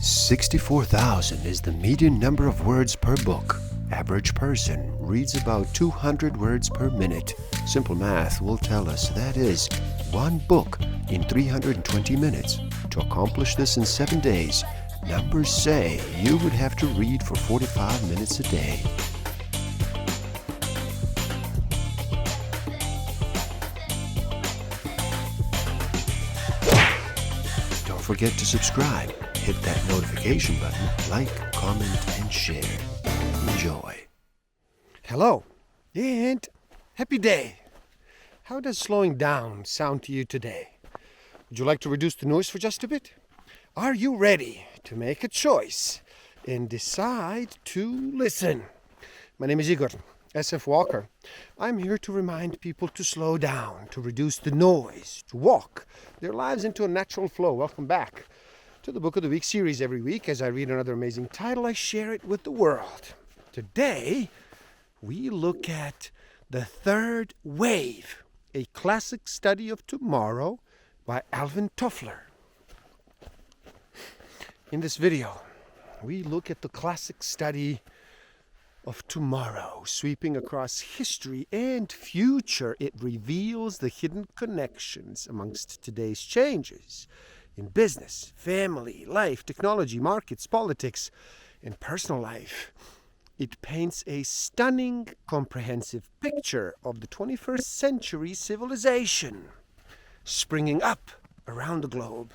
64,000 is the median number of words per book. Average person reads about 200 words per minute. Simple math will tell us that is one book in 320 minutes. To accomplish this in 7 days, numbers say you would have to read for 45 minutes a day. Don't forget to subscribe. Hit that notification button, like, comment, and share. Enjoy. Hello, and happy day. How does slowing down sound to you today? Would you like to reduce the noise for just a bit? Are you ready to make a choice and decide to listen? My name is Igor, SF Walker. I'm here to remind people to slow down, to reduce the noise, to walk their lives into a natural flow. Welcome back to the Book of the Week series. Every week, as I read another amazing title, I share it with the world. Today, we look at The Third Wave, a classic study of tomorrow by Alvin Toffler. In this video, we look at the classic study of tomorrow, sweeping across history and future. It reveals the hidden connections amongst today's changes in business, family, life, technology, markets, politics, and personal life. It paints a stunning, comprehensive picture of the 21st century civilization springing up around the globe.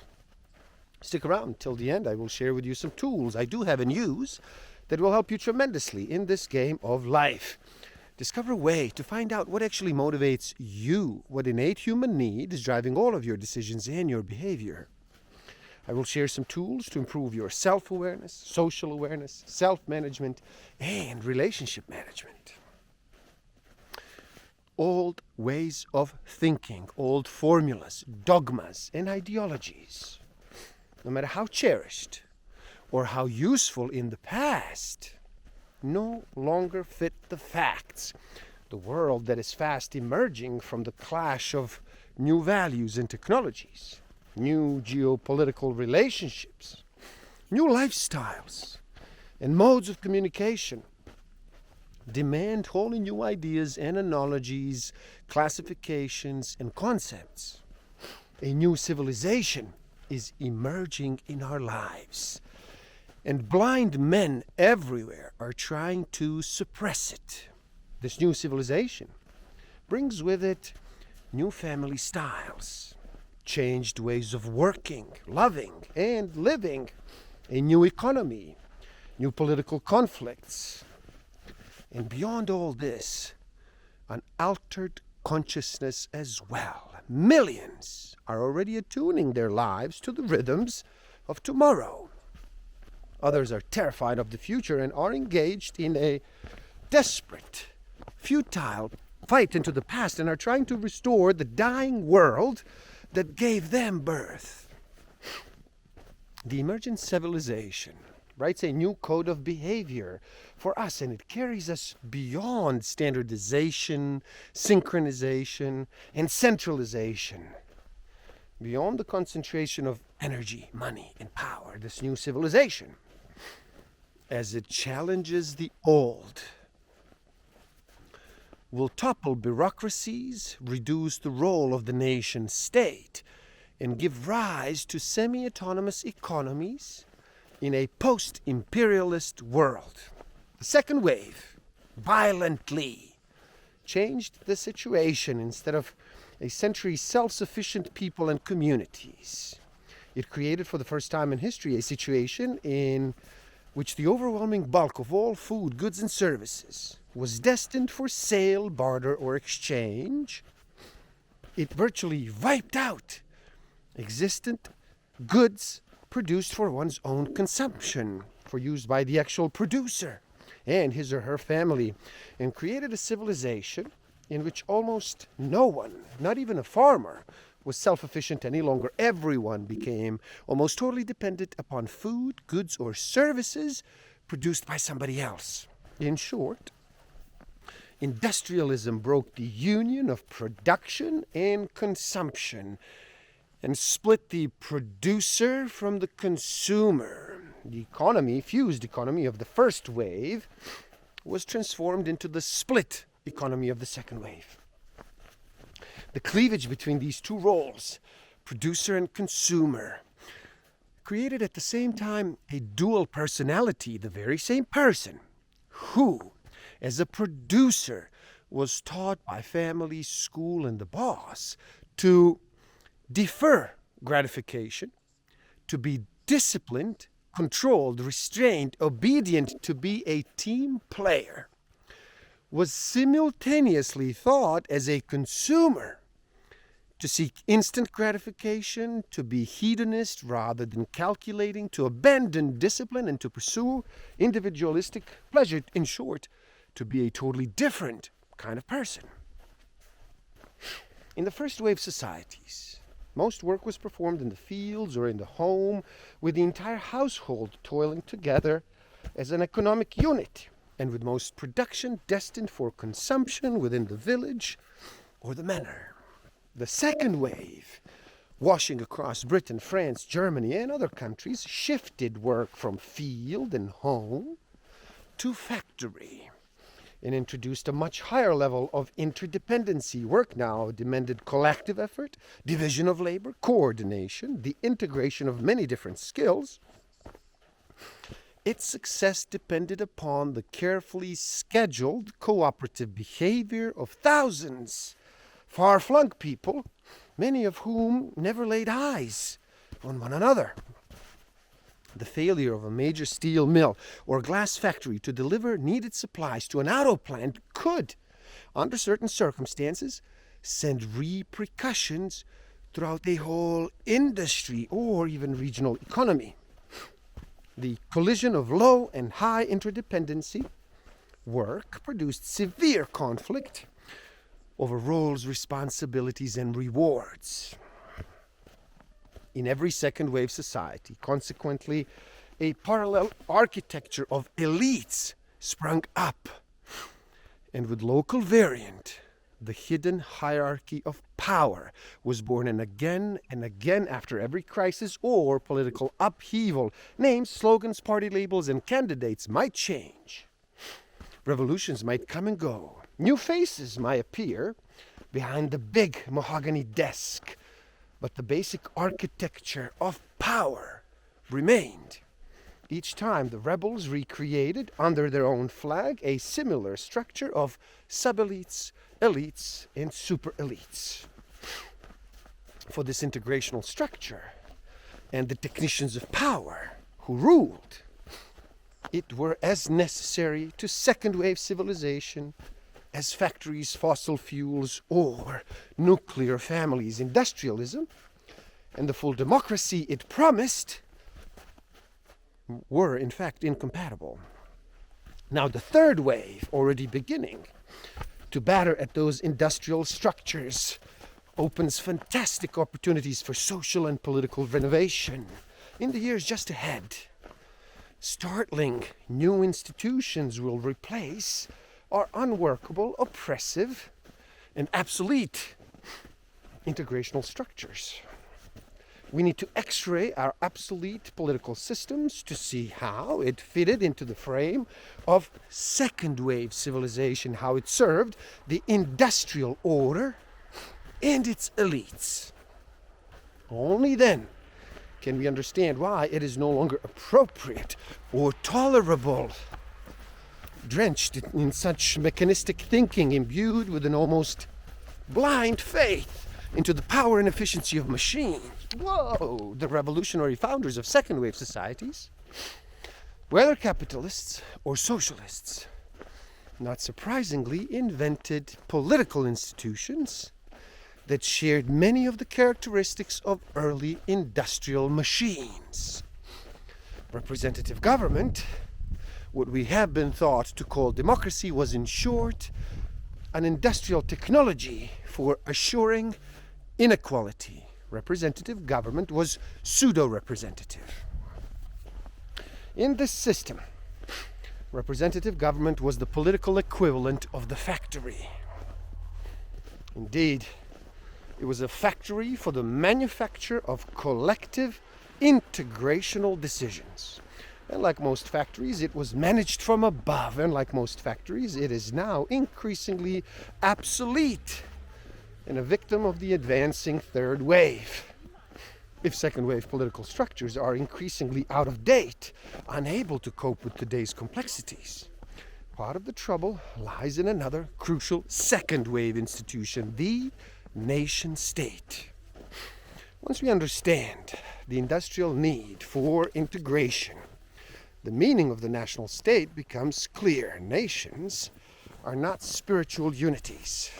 Stick around till the end. I will share with you some tools I do have and use that will help you tremendously in this game of life. Discover a way to find out what actually motivates you, what innate human need is driving all of your decisions and your behavior. I will share some tools to improve your self-awareness, social awareness, self-management, and relationship management. Old ways of thinking, old formulas, dogmas, and ideologies, no matter how cherished or how useful in the past, no longer fit the facts. The world that is fast emerging from the clash of new values and technologies, new geopolitical relationships, new lifestyles, and modes of communication demand wholly new ideas and analogies, classifications, and concepts. A new civilization is emerging in our lives, and blind men everywhere are trying to suppress it. This new civilization brings with it new family styles, changed ways of working, loving, and living, a new economy, new political conflicts, and beyond all this, an altered consciousness as well. Millions are already attuning their lives to the rhythms of tomorrow. Others are terrified of the future and are engaged in a desperate, futile fight into the past and are trying to restore the dying world that gave them birth. The emergent civilization writes a new code of behavior for us, and it carries us beyond standardization, synchronization, and centralization. Beyond the concentration of energy, money, and power, this new civilization, as it challenges the old, will topple bureaucracies, reduce the role of the nation state, and give rise to semi-autonomous economies in a post-imperialist world. The second wave violently changed the situation. Instead of a century self-sufficient people and communities, it created for the first time in history a situation in which the overwhelming bulk of all food, goods, and services was destined for sale, barter, or exchange. It virtually wiped out existent goods produced for one's own consumption, for use by the actual producer and his or her family, and created a civilization in which almost no one, not even a farmer, was self-sufficient any longer. Everyone became almost totally dependent upon food, goods, or services produced by somebody else. In short, industrialism broke the union of production and consumption and split the producer from the consumer. The economy, fused economy of the first wave, was transformed into the split economy of the second wave. The cleavage between these two roles, producer and consumer, created at the same time a dual personality, the very same person, who, as a producer, was taught by family, school, and the boss to defer gratification, to be disciplined, controlled, restrained, obedient, to be a team player, was simultaneously thought as a consumer to seek instant gratification, to be hedonist rather than calculating, to abandon discipline and to pursue individualistic pleasure. In short, to be a totally different kind of person. In the first wave societies, most work was performed in the fields or in the home, with the entire household toiling together as an economic unit, and with most production destined for consumption within the village or the manor. The second wave, washing across Britain, France, Germany, and other countries, shifted work from field and home to factory and introduced a much higher level of interdependency. Work now demanded collective effort, division of labor, coordination, the integration of many different skills. Its success depended upon the carefully scheduled cooperative behavior of thousands far-flung people, many of whom never laid eyes on one another. The failure of a major steel mill or glass factory to deliver needed supplies to an auto plant could, under certain circumstances, send repercussions throughout the whole industry or even regional economy. The collision of low and high interdependency work produced severe conflict over roles, responsibilities, and rewards. In every second wave society, consequently, a parallel architecture of elites sprung up, and with local variant, the hidden hierarchy of power was born, and again after every crisis or political upheaval, names, slogans, party labels, and candidates might change. Revolutions might come and go. New faces might appear behind the big mahogany desk, but the basic architecture of power remained. Each time the rebels recreated under their own flag a similar structure of sub-elites, elites, and super-elites. For this integrational structure and the technicians of power who ruled, it were as necessary to second-wave civilization as factories, fossil fuels, or nuclear families. Industrialism and the full democracy it promised were in fact incompatible. Now the third wave, already beginning to batter at those industrial structures, opens fantastic opportunities for social and political renovation in the years just ahead. Startling new institutions will replace our unworkable, oppressive, and obsolete integrational structures. We need to x-ray our obsolete political systems to see how it fitted into the frame of second wave civilization, how it served the industrial order and its elites. Only then can we understand why it is no longer appropriate or tolerable, drenched in such mechanistic thinking, imbued with an almost blind faith into the power and efficiency of machines. Whoa! The revolutionary founders of second wave societies, whether capitalists or socialists, not surprisingly invented political institutions that shared many of the characteristics of early industrial machines. Representative government, what we have been taught to call democracy, was in short an industrial technology for assuring inequality. Representative government was pseudo-representative. In this system, representative government was the political equivalent of the factory. Indeed, it was a factory for the manufacture of collective integrational decisions, And like most factories, it was managed from above. And like most factories, it is now increasingly obsolete and a victim of the advancing third wave. If second wave political structures are increasingly out of date, unable to cope with today's complexities, part of the trouble lies in another crucial second wave institution, the nation state. Once we understand the industrial need for integration, the meaning of the national state becomes clear. Nations are not spiritual unities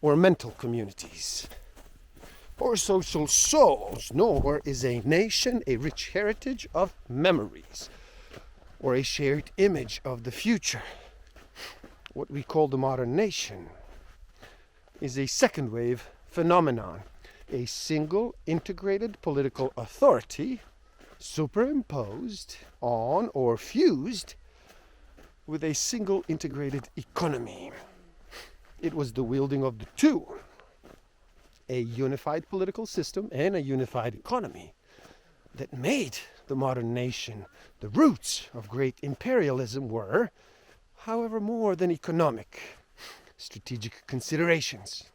or mental communities or social souls, nor is a nation a rich heritage of memories or a shared image of the future. What we call the modern nation is a second wave phenomenon, a single integrated political authority superimposed on or fused with a single integrated economy. It was the wielding of the two, a unified political system and a unified economy, that made the modern nation. The roots of great imperialism were, however, more than economic. Strategic considerations,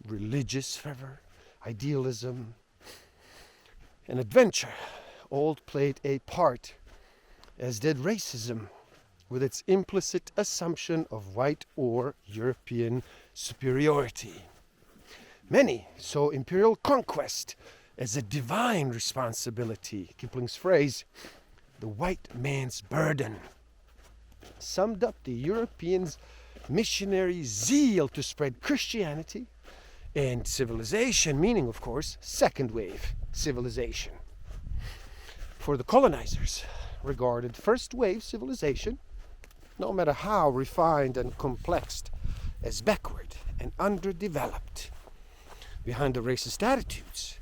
religious fervor, idealism, and adventure all played a part, as did racism, with its implicit assumption of white or European superiority. Many saw imperial conquest as a divine responsibility. Kipling's phrase, the white man's burden, summed up the Europeans' missionary zeal to spread Christianity and civilization, meaning, of course, second wave civilization. For the colonizers, regarded first wave civilization, no matter how refined and complex, as backward and underdeveloped. Behind the racist attitudes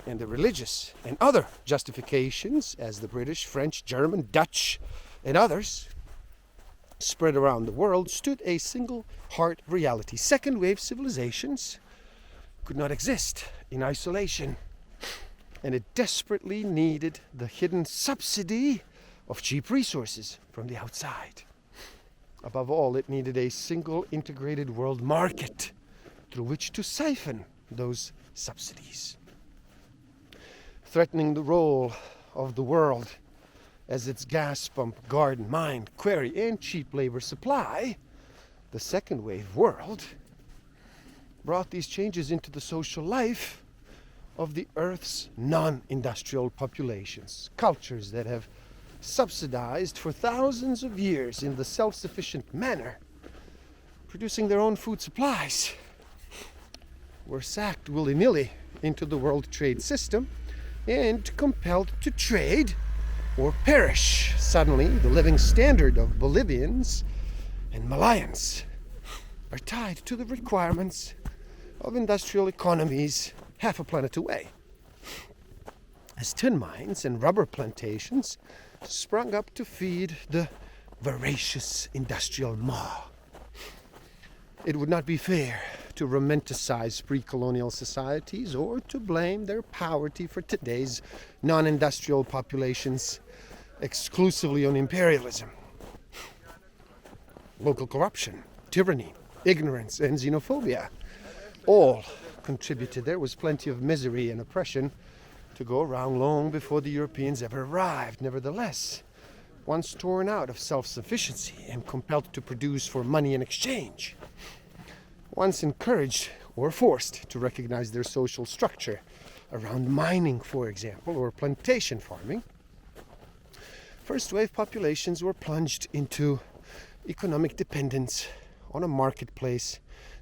and the religious and other justifications, as the British, French, German, Dutch, and others spread around the world, stood a single hard reality. Second wave civilizations could not exist in isolation, and it desperately needed the hidden subsidy of cheap resources from the outside. Above all, it needed a single integrated world market through which to siphon those subsidies. Threatening the role of the world as its gas pump, garden, mine, quarry, and cheap labor supply, the second wave world brought these changes into the social life of the Earth's non-industrial populations, cultures that have subsidized for thousands of years in the self-sufficient manner, producing their own food supplies, were sacked willy-nilly into the world trade system and compelled to trade or perish. Suddenly, the living standard of Bolivians and Malayans are tied to the requirements of industrial economies half a planet away, as tin mines and rubber plantations sprung up to feed the voracious industrial maw. It would not be fair to romanticize pre-colonial societies or to blame their poverty for today's non-industrial populations exclusively on imperialism. Local corruption, tyranny, ignorance, and xenophobia all contributed. There was plenty of misery and oppression to go around long before the Europeans ever arrived. Nevertheless, once torn out of self-sufficiency and compelled to produce for money in exchange, once encouraged or forced to recognize their social structure around mining, for example, or plantation farming, first-wave populations were plunged into economic dependence on a marketplace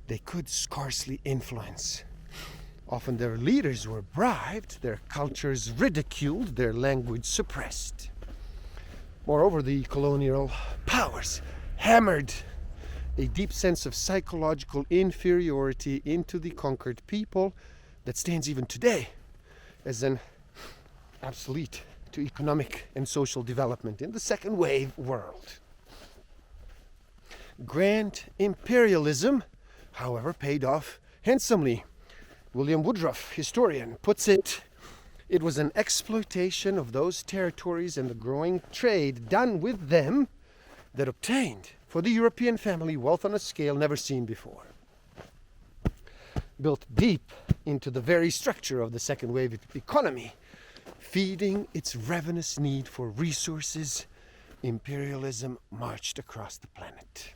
they could scarcely influence. Often their leaders were bribed, their cultures ridiculed, their language suppressed. Moreover, the colonial powers hammered a deep sense of psychological inferiority into the conquered people that stands even today as an obsolete to economic and social development in the second wave world. Grand imperialism, however, paid off handsomely. William Woodruff, historian, puts it It was an exploitation of those territories and the growing trade done with them that obtained for the European family wealth on a scale never seen before. Built deep into the very structure of the second wave economy, feeding its ravenous need for resources, imperialism marched across the planet.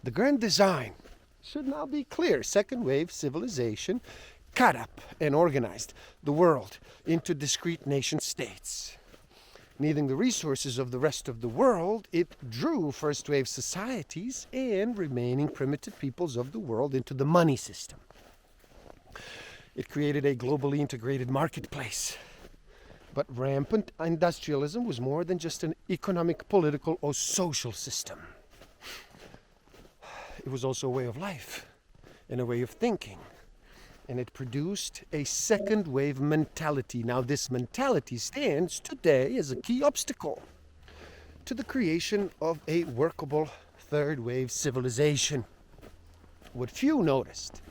The grand design should now be clear. Second wave civilization cut up and organized the world into discrete nation states. Needing the resources of the rest of the world, it drew first wave societies and remaining primitive peoples of the world into the money system. It created a globally integrated marketplace. But rampant industrialism was more than just an economic, political, or social system. It was also a way of life and a way of thinking. And it produced a second wave mentality. Now, this mentality stands today as a key obstacle to the creation of a workable third wave civilization. What few noticed,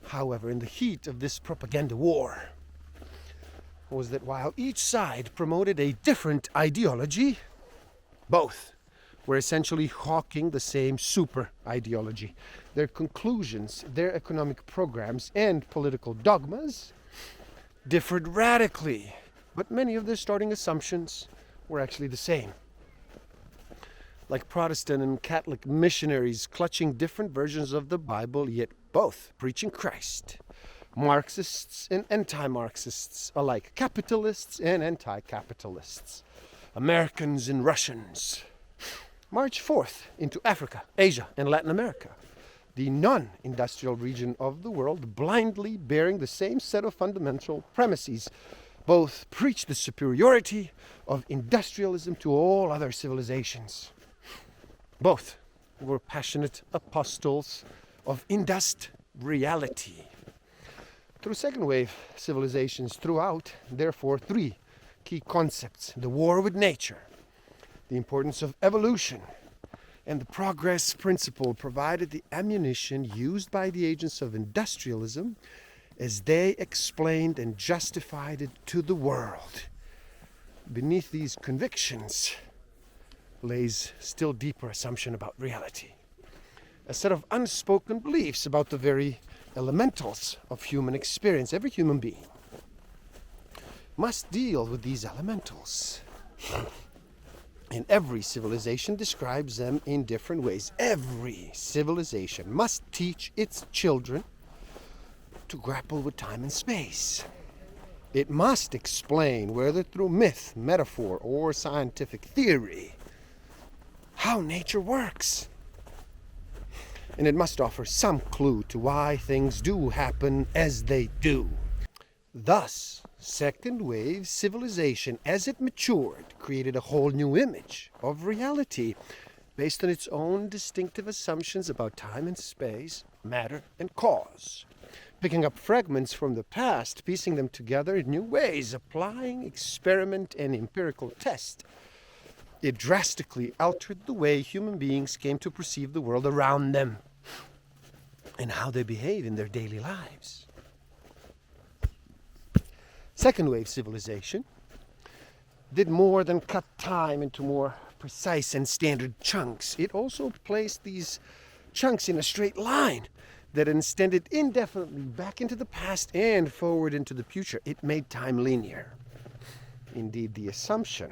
however, in the heat of this propaganda war, was that while each side promoted a different ideology, both were essentially hawking the same super ideology. Their conclusions, their economic programs, and political dogmas differed radically, but many of their starting assumptions were actually the same. Like Protestant and Catholic missionaries clutching different versions of the Bible, yet both preaching Christ. Marxists and anti-Marxists alike, capitalists and anti-capitalists, Americans and Russians, march forth into Africa, Asia, and Latin America, the non-industrial region of the world, blindly bearing the same set of fundamental premises. Both preach the superiority of industrialism to all other civilizations. Both were passionate apostles of industriality. Through second wave civilizations throughout, therefore, three key concepts: the war with nature, the importance of evolution, and the progress principle provided the ammunition used by the agents of industrialism as they explained and justified it to the world. Beneath these convictions lays still deeper assumption about reality, a set of unspoken beliefs about the very elementals of human experience. Every human being must deal with these elementals. And every civilization describes them in different ways. Every civilization must teach its children to grapple with time and space. It must explain, whether through myth, metaphor, or scientific theory, how nature works. And it must offer some clue to why things do happen as they do. Thus, second wave civilization, as it matured, created a whole new image of reality based on its own distinctive assumptions about time and space, matter and cause, picking up fragments from the past, piecing them together in new ways, applying experiment and empirical test. It drastically altered the way human beings came to perceive the world around them and how they behave in their daily lives. Second wave civilization did more than cut time into more precise and standard chunks. It also placed these chunks in a straight line that extended indefinitely back into the past and forward into the future. It made time linear. Indeed, the assumption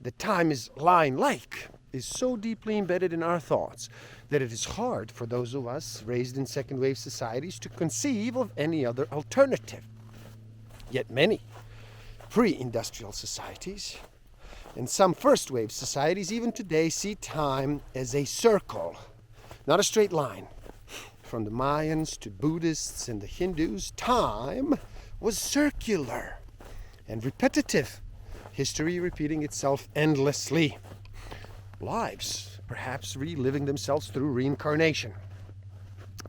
that time is line-like is so deeply embedded in our thoughts that it is hard for those of us raised in second wave societies to conceive of any other alternative. Yet many pre-industrial societies and some first wave societies even today see time as a circle, not a straight line. From the Mayans to Buddhists and the Hindus, time was circular and repetitive, history repeating itself endlessly, lives perhaps reliving themselves through reincarnation.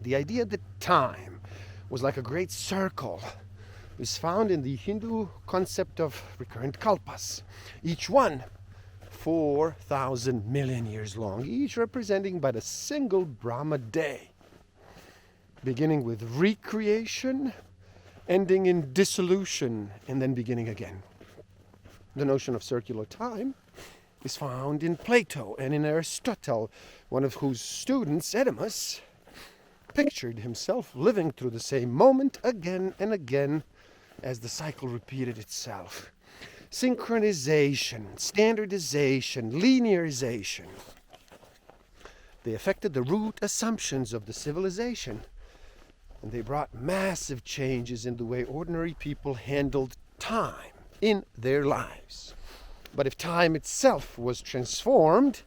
The idea that time was like a great circle is found in the Hindu concept of recurrent kalpas, each one 4,000 million years long, each representing but a single Brahma day, beginning with recreation ending in dissolution and then beginning again. The notion of circular time is found in Plato and in Aristotle, one of whose students, Edemus, pictured himself living through the same moment again and again as the cycle repeated itself. Synchronization, standardization, linearization. They affected the root assumptions of the civilization, and they brought massive changes in the way ordinary people handled time in their lives. But if time itself was transformed,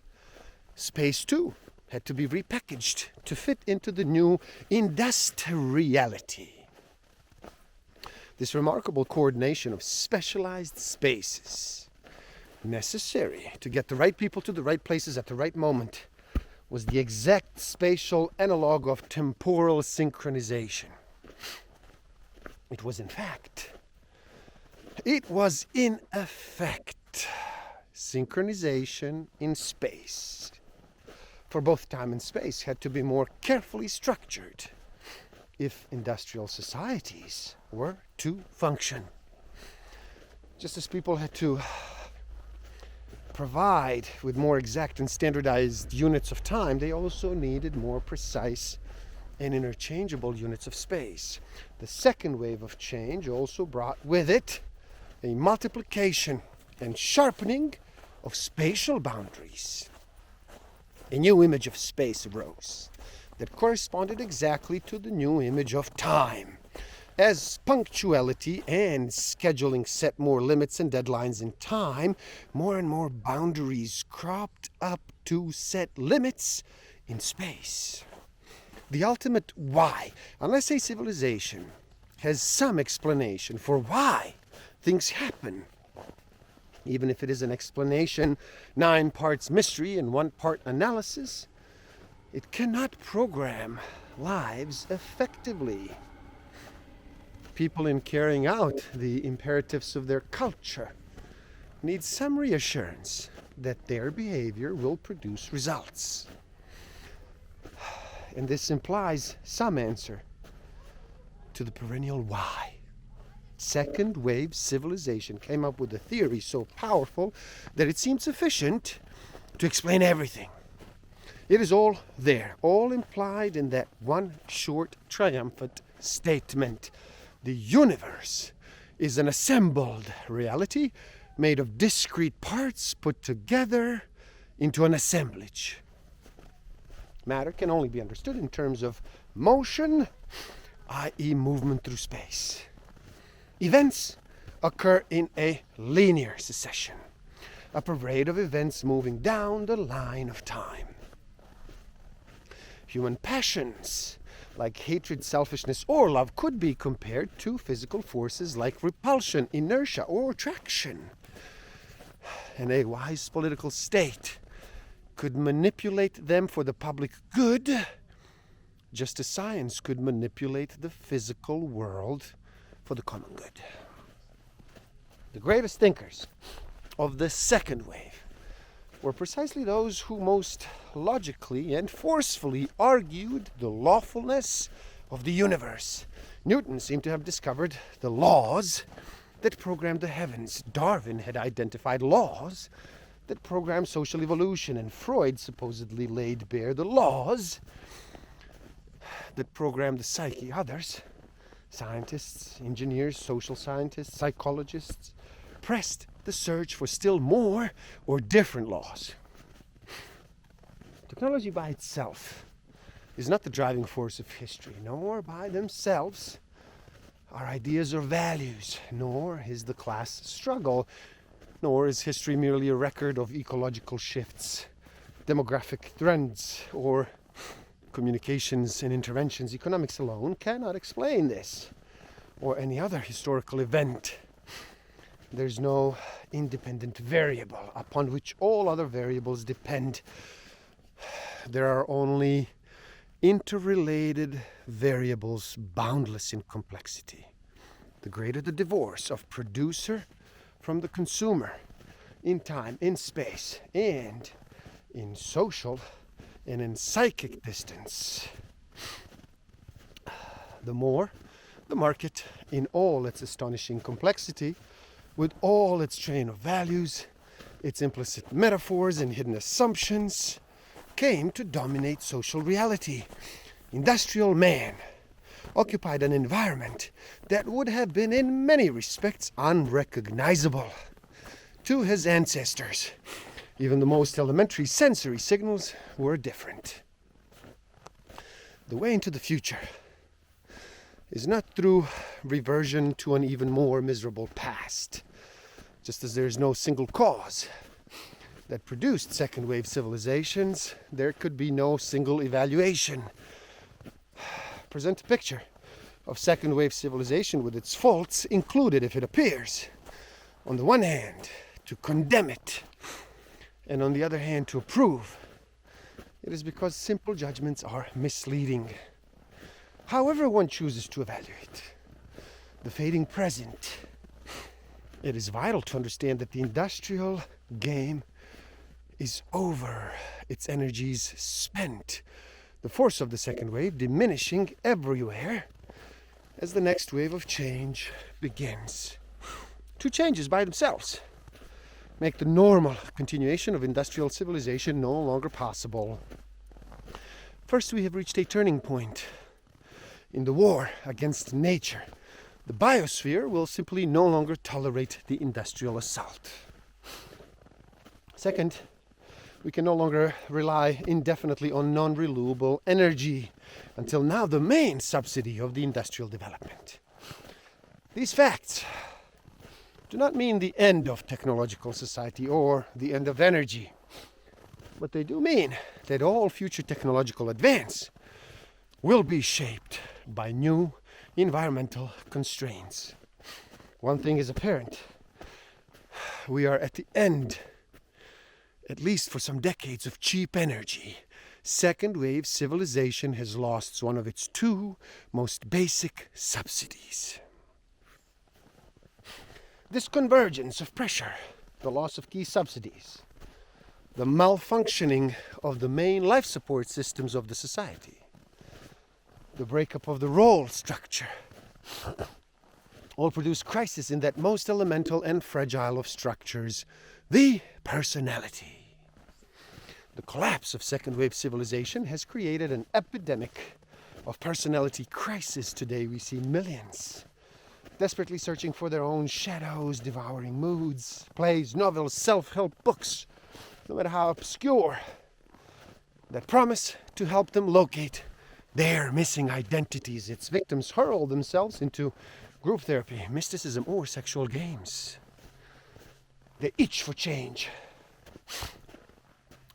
space too had to be repackaged to fit into the new industriality. This remarkable coordination of specialized spaces, necessary to get the right people to the right places at the right moment, was the exact spatial analog of temporal synchronization. It was in effect, synchronization in space. For both time and space had to be more carefully structured if industrial societies were to function. Just as people had to provide with more exact and standardized units of time, they also needed more precise and interchangeable units of space. The second wave of change also brought with it a multiplication and sharpening of spatial boundaries. A new image of space arose that corresponded exactly to the new image of time. As punctuality and scheduling set more limits and deadlines in time, more and more boundaries cropped up to set limits in space. The ultimate why, unless a civilization has some explanation for why things happen, even if it is an explanation 9 parts mystery and 1 part analysis, it cannot program lives effectively. People, in carrying out the imperatives of their culture, need some reassurance that their behavior will produce results. And this implies some answer to the perennial why. Second wave civilization came up with a theory so powerful that it seemed sufficient to explain everything. It is all there, all implied in that one short, triumphant statement. The universe is an assembled reality made of discrete parts put together into an assemblage. Matter can only be understood in terms of motion, i.e. movement through space. Events occur in a linear succession, a parade of events moving down the line of time. Human passions, like hatred, selfishness, or love, could be compared to physical forces like repulsion, inertia, or attraction. And a wise political state could manipulate them for the public good, just as science could manipulate the physical world for the common good. The greatest thinkers of the second wave were precisely those who most logically and forcefully argued the lawfulness of the universe. Newton seemed to have discovered the laws that programmed the heavens. Darwin had identified laws that programmed social evolution, and Freud supposedly laid bare the laws that programmed the psyche. Others, scientists, engineers, social scientists, psychologists, pressed the search for still more or different laws. Technology by itself is not the driving force of history, nor by themselves are ideas or values, nor is the class struggle, nor is history merely a record of ecological shifts, demographic trends, or communications and interventions. Economics alone cannot explain this or any other historical event. There's no independent variable upon which all other variables depend. There are only interrelated variables, boundless in complexity. The greater the divorce of producer from the consumer in time, in space, and in social and in psychic distance, the more The market, in all its astonishing complexity, with all its train of values, its implicit metaphors and hidden assumptions, came to dominate social reality. Industrial man occupied an environment that would have been in many respects unrecognizable to his ancestors. Even the most elementary sensory signals were different. The way into the future is not through reversion to an even more miserable past. Just as there is no single cause that produced second-wave civilizations, there could be no single evaluation. Present a picture of second-wave civilization with its faults included if it appears. On the one hand, to condemn it, and on the other hand, to approve. It is because simple judgments are misleading. However one chooses to evaluate the fading present, it is vital to understand that the industrial game is over, its energies spent, the force of the second wave diminishing everywhere as the next wave of change begins. Two changes by themselves make the normal continuation of industrial civilization no longer possible. First, we have reached a turning point in the war against nature. The biosphere will simply no longer tolerate the industrial assault. Second, we can no longer rely indefinitely on non-renewable energy, until now the main subsidy of the industrial development. These facts do not mean the end of technological society or the end of energy, but they do mean that all future technological advance will be shaped by new environmental constraints. One thing is apparent. We are at the end, at least for some decades, of cheap energy. Second wave civilization has lost one of its two most basic subsidies. This convergence of pressure, the loss of key subsidies, the malfunctioning of the main life support systems of the society, the breakup of the role structure, all produce crisis in that most elemental and fragile of structures, the personality. The collapse of second wave civilization has created an epidemic of personality crisis. Today we see millions desperately searching for their own shadows, devouring moods, plays, novels, self-help books, no matter how obscure, that promise to help them locate their missing identities. Its victims hurl themselves into group therapy, mysticism, or sexual games. They itch for change,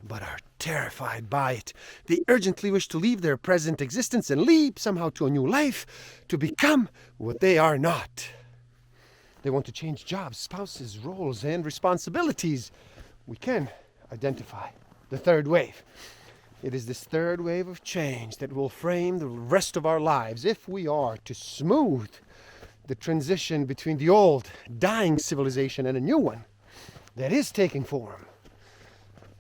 but are terrified by it. They urgently wish to leave their present existence and leap somehow to a new life, to become what they are not. They want to change jobs, spouses, roles, and responsibilities. We can identify the third wave. It is this third wave of change that will frame the rest of our lives if we are to smooth the transition between the old, dying civilization and a new one that is taking form.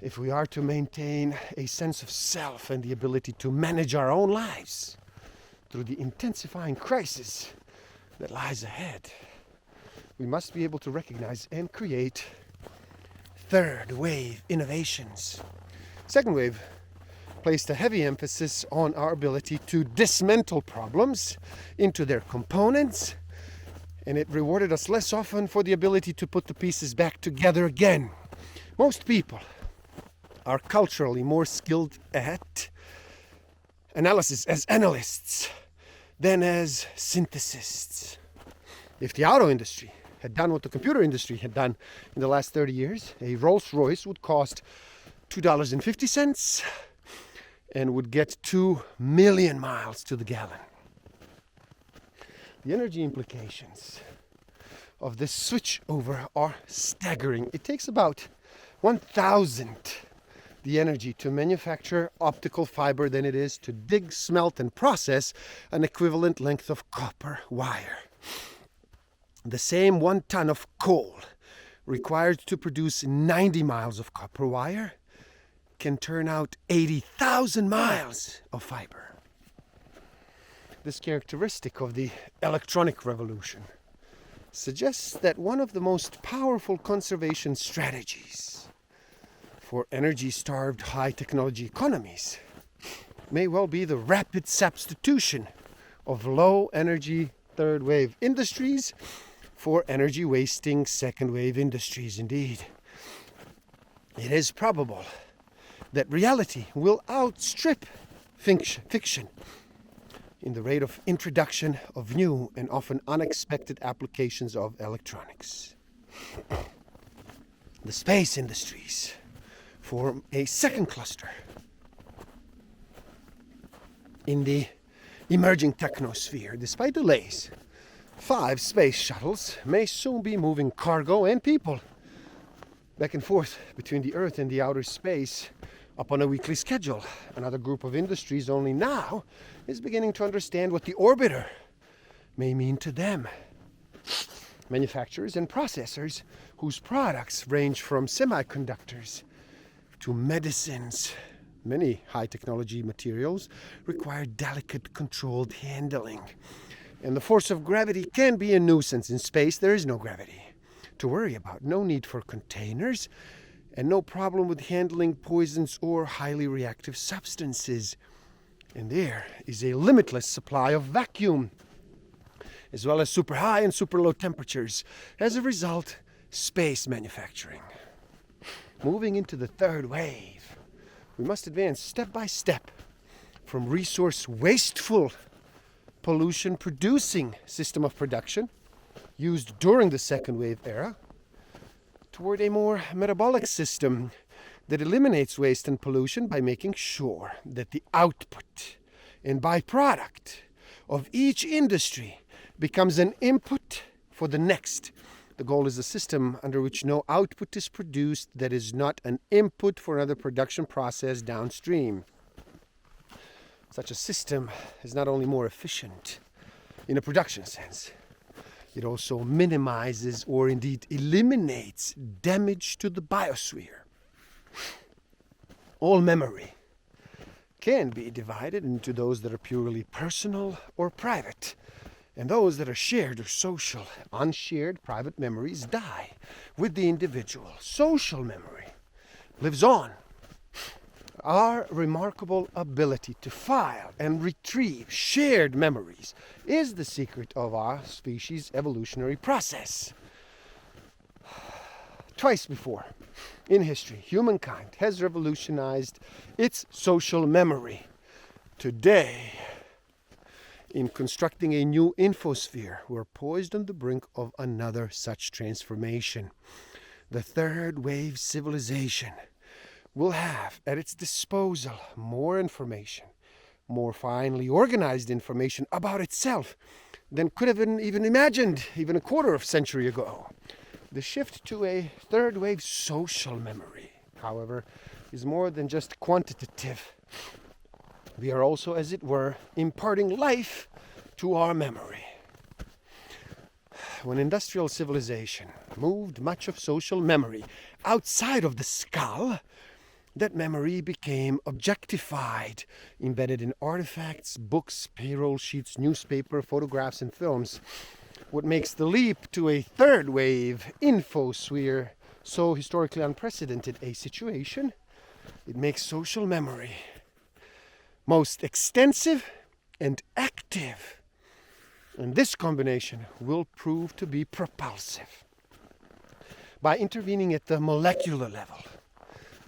If we are to maintain a sense of self and the ability to manage our own lives through the intensifying crisis that lies ahead, we must be able to recognize and create third wave innovations. Second wave placed a heavy emphasis on our ability to dismantle problems into their components, and it rewarded us less often for the ability to put the pieces back together again. Most people are culturally more skilled at analysis as analysts than as synthesists. If the auto industry had done what the computer industry had done in the last 30 years, a Rolls-Royce would cost $2.50 and would get 2 million miles to the gallon. The energy implications of this switchover are staggering. It takes about 1,000 the energy to manufacture optical fiber than it is to dig, smelt, and process an equivalent length of copper wire. The same 1 ton of coal required to produce 90 miles of copper wire can turn out 80,000 miles of fiber. This characteristic of the electronic revolution suggests that one of the most powerful conservation strategies for energy-starved high-technology economies may well be the rapid substitution of low-energy third-wave industries for energy-wasting second-wave industries. Indeed, it is probable that reality will outstrip fiction in the rate of introduction of new and often unexpected applications of electronics. The space industries form a second cluster in the emerging techno-sphere. Despite delays, 5 space shuttles may soon be moving cargo and people back and forth between the Earth and the outer space upon a weekly schedule. Another group of industries only now is beginning to understand what the orbiter may mean to them. Manufacturers and processors whose products range from semiconductors to medicines. Many high technology materials require delicate, controlled handling. And the force of gravity can be a nuisance. In space, there is no gravity to worry about. No need for containers, and no problem with handling poisons or highly reactive substances. And there is a limitless supply of vacuum, as well as super high and super low temperatures. As a result, space manufacturing. Moving into the third wave, we must advance step by step from resource wasteful, pollution producing system of production used during the second wave era toward a more metabolic system that eliminates waste and pollution by making sure that the output and byproduct of each industry becomes an input for the next. The goal is a system under which no output is produced that is not an input for another production process downstream. Such a system is not only more efficient in a production sense, it also minimizes or indeed eliminates damage to the biosphere. All memory can be divided into those that are purely personal or private, and those that are shared or social. Unshared private memories die with the individual. Social memory lives on. Our remarkable ability to file and retrieve shared memories is the secret of our species' evolutionary process. Twice before in history, humankind has revolutionized its social memory. Today, in constructing a new infosphere, we're poised on the brink of another such transformation. The third wave civilization will have at its disposal more information, more finely organized information about itself than could have been even imagined even a quarter of a century ago. The shift to a third wave social memory, however, is more than just quantitative. We are also, as it were, imparting life to our memory. When industrial civilization moved much of social memory outside of the skull, that memory became objectified, embedded in artifacts, books, payroll sheets, newspaper, photographs, and films. What makes the leap to a third wave infosphere so historically unprecedented a situation? It makes social memory most extensive and active. And this combination will prove to be propulsive. By intervening at the molecular level,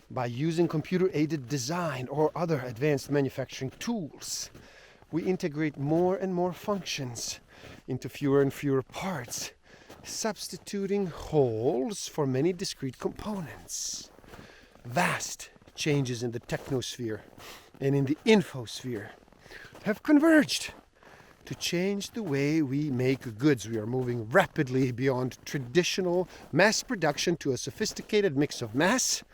by using computer-aided design or other advanced manufacturing tools, we integrate more and more functions into fewer and fewer parts, substituting wholes for many discrete components. Vast changes in the technosphere and in the infosphere have converged to change the way we make goods. We are moving rapidly beyond traditional mass production to a sophisticated mix of mass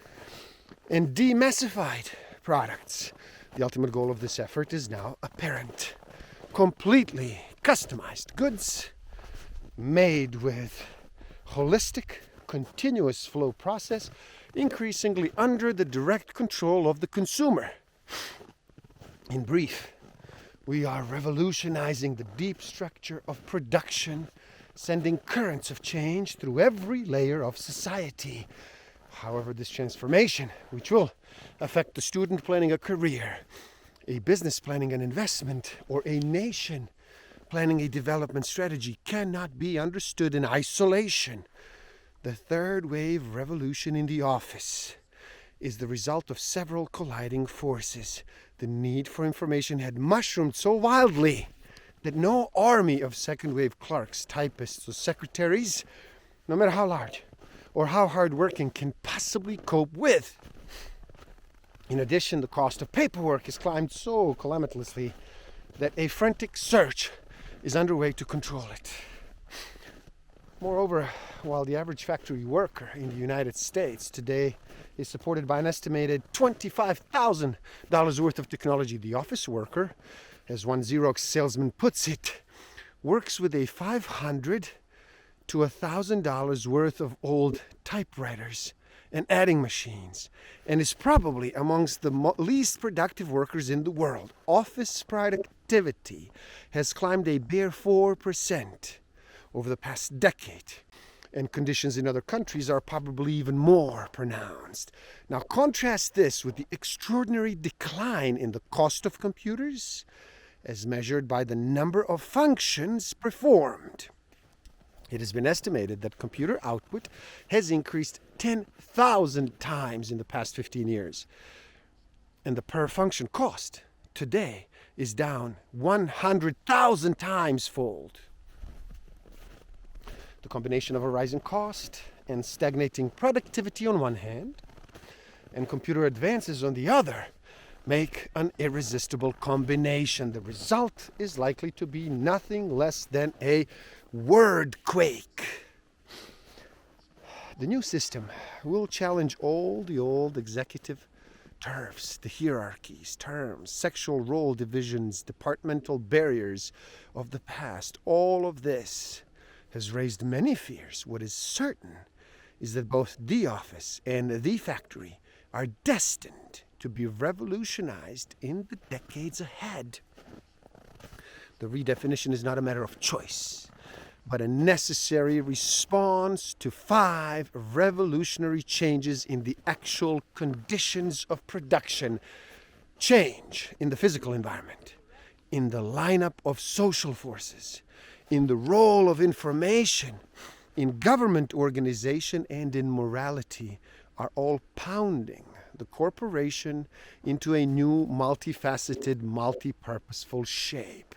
and demassified products. The ultimate goal of this effort is now apparent. Completely customized goods made with holistic, continuous flow process, increasingly under the direct control of the consumer. In brief, We are revolutionizing the deep structure of production, sending currents of change through every layer of society. However, this transformation, which will affect the student planning a career, a business planning an investment, or a nation planning a development strategy, cannot be understood in isolation. The third wave revolution in the office is the result of several colliding forces. The need for information had mushroomed so wildly that no army of second wave clerks, typists, or secretaries, no matter how large or how hardworking, can possibly cope with. In addition, the cost of paperwork has climbed so calamitously that a frantic search is underway to control it. Moreover, while the average factory worker in the United States today is supported by an estimated $25,000 worth of technology, the office worker, as one Xerox salesman puts it, works with a $500 to $1,000 worth of old typewriters and adding machines, and is probably amongst the least productive workers in the world. Office productivity has climbed a bare 4% over the past decade, and conditions in other countries are probably even more pronounced. Now contrast this with the extraordinary decline in the cost of computers as measured by the number of functions performed. It has been estimated that computer output has increased 10,000 times in the past 15 years. And the per function cost today is down 100,000 times fold. The combination of a rising cost and stagnating productivity on one hand, and computer advances on the other, make an irresistible combination. The result is likely to be nothing less than a wordquake. The new system will challenge all the old executive turfs, the hierarchies, terms, sexual role divisions, departmental barriers of the past. All of this has raised many fears. What is certain is that both the office and the factory are destined to be revolutionized in the decades ahead. The redefinition is not a matter of choice, but a necessary response to 5 revolutionary changes in the actual conditions of production. Change in the physical environment, in the lineup of social forces, in the role of information, in government organization, and in morality are all pounding the corporation into a new, multifaceted, multi-purposeful shape.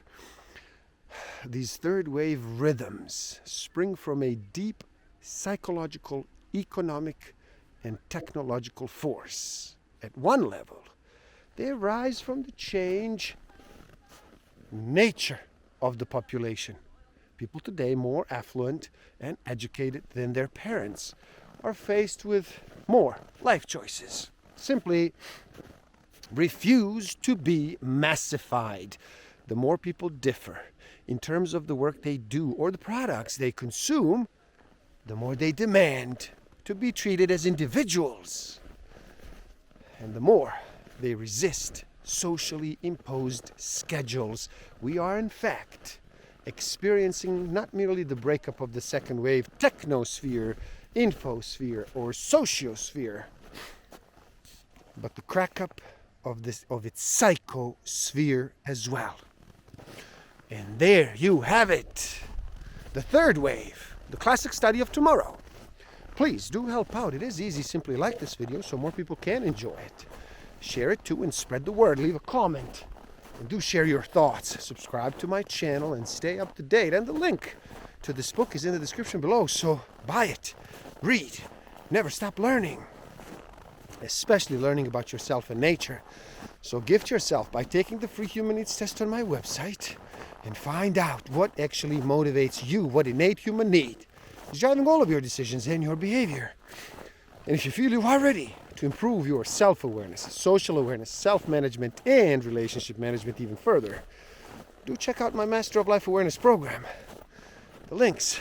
These third wave rhythms spring from a deep psychological, economic, and technological force. At one level, they arise from the change nature of the population. People today more affluent and educated than their parents are faced with more life choices. Simply refuse to be massified. The more people differ in terms of the work they do or the products they consume, the more they demand to be treated as individuals, and the more they resist socially imposed schedules. We are, in fact, experiencing not merely the breakup of the second wave techno-sphere, infosphere, or socio-sphere, but the crack-up of its psycho-sphere as well. And there you have it, the third wave, the classic study of tomorrow. Please do help out. It is easy. Simply like this video so more people can enjoy it. Share it too and spread the word. Leave a comment. And do share your thoughts. Subscribe to my channel and stay up to date. And the link to this book is in the description below. So buy it. Read. Never stop learning. Especially learning about yourself and nature. So gift yourself by taking the free human needs test on my website and find out what actually motivates you, what innate human need is driving all of your decisions and your behavior. And if you feel you are ready to improve your self-awareness, social awareness, self-management, and relationship management even further, do check out my Master of Life Awareness program. The links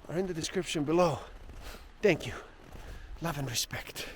are in the description below. Thank you. Love and respect.